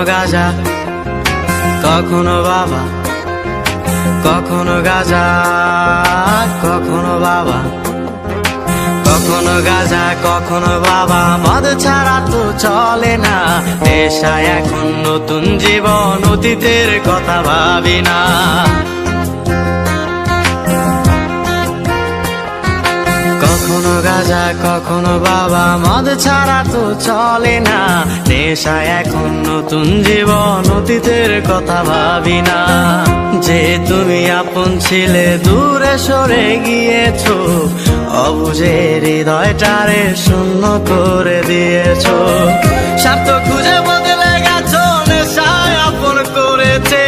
গাঁজা, কখনো বাবা, কখনো গাঁজা, কখনো বাবা, কখনো গাঁজা, কখনো বাবা। মদ ছাড়া তো চলে না, নেশায় এখন নতুন জীবন, অতীতের কথা ভাবি না। কখনো গাঁজা, কখনো বাবা, মদ ছাড়া তো চলে না, নেশায় এখন নতুন জীবন, অতীতের কথা ভাবি না। যে তুমি আপন ছিলে দূরে সরে গিয়েছো, অবুঝে হৃদয়টারে শূন্য করে দিয়েছো। স্বার্থ খুঁজে বদলে গেছো, নেশায় আপন করেছে,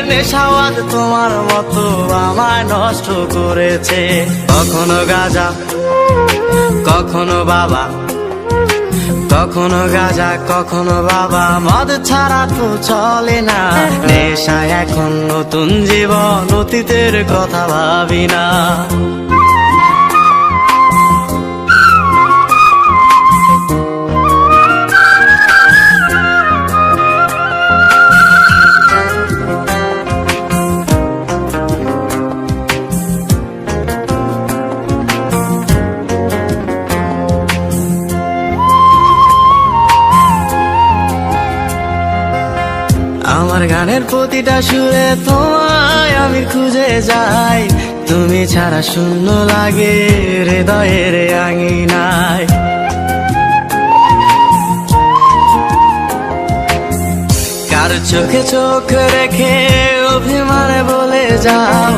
নেশাওয়াজ তোমার মতো আমায় নষ্ট করেছে। কখনো গাঁজা, কখনো বাবা, কখনো গাঁজা, কখনো বাবা, মদ ছাড়া তো চলে না, নেশায় এখন নতুন জীবন, অতীতের কথা ভাবি না। আমার গানের প্রতিটা সুরে তোমায় আমি খুঁজে যাই, তুমি ছাড়া শূন্য লাগে হৃদয়ের আঙিনায়। কার চোখে চোখ রেখে অভিমানে বলে যাও,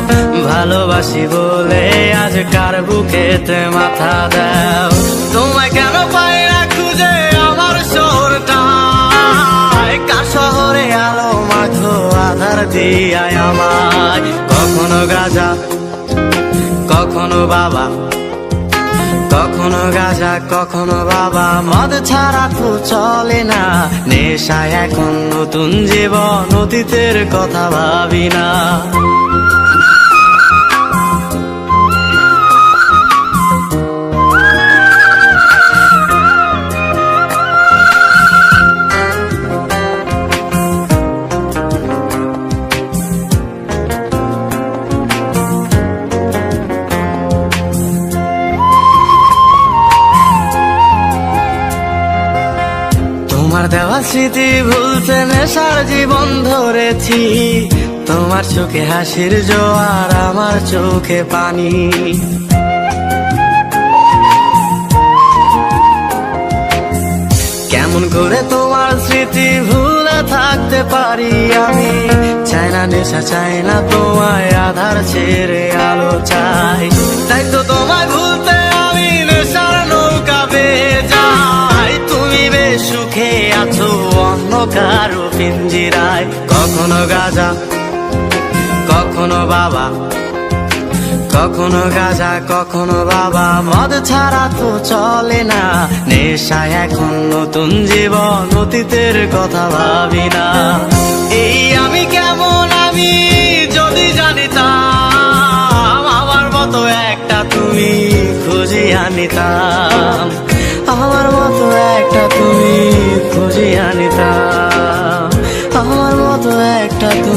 ভালোবাসি বলে আজ কার বুকেতে মাথা দাও। তোমায় কেন পাই না খুঁজে আমার শহরটা, কার শহরে আলো মাখো আধার দিয়ায় আমায়। কখনো গাঁজা, কখনো বাবা, কখনো গাঁজা, কখনো বাবা, মদ ছাড়া তো চলে না, নেশায় এখন নতুন জীবন, অতীতের কথা ভাবি না। তোমার দেওয়া স্মৃতি ভুলতে নেশার জীবন ধরেছি, তোমার চোখে হাসির জোয়ার, আমার চোখে পানি। কেমন করে তোমার স্মৃতি ভুলে থাকতে পারি আমি, চাই না নেশা, চাই না তোমায় আধার ছেড়ে আলো চাই। তাই তো তোমায় ভুলতে আমি নেশার নৌকা বেয়ে যাই, তুমি বেশ সুখে আছো অন্য কারো পিঞ্জিরায়। কখনো গাঁজা, কখনো বাবা, কখনো গাঁজা, কখনো বাবা, মদ ছাড়া তো চলে না, নেশায় এখন নতুন জীবন, অতীতের কথা ভাবি না। এই আমি কেমন আমি যদি জানিতাম, আমার মতো একটা তুমি খুঁজিয়া নিতাম, আমার মতো একটা তুমি খুঁজিয়া নিতাম, আমার মতো একটা তুমি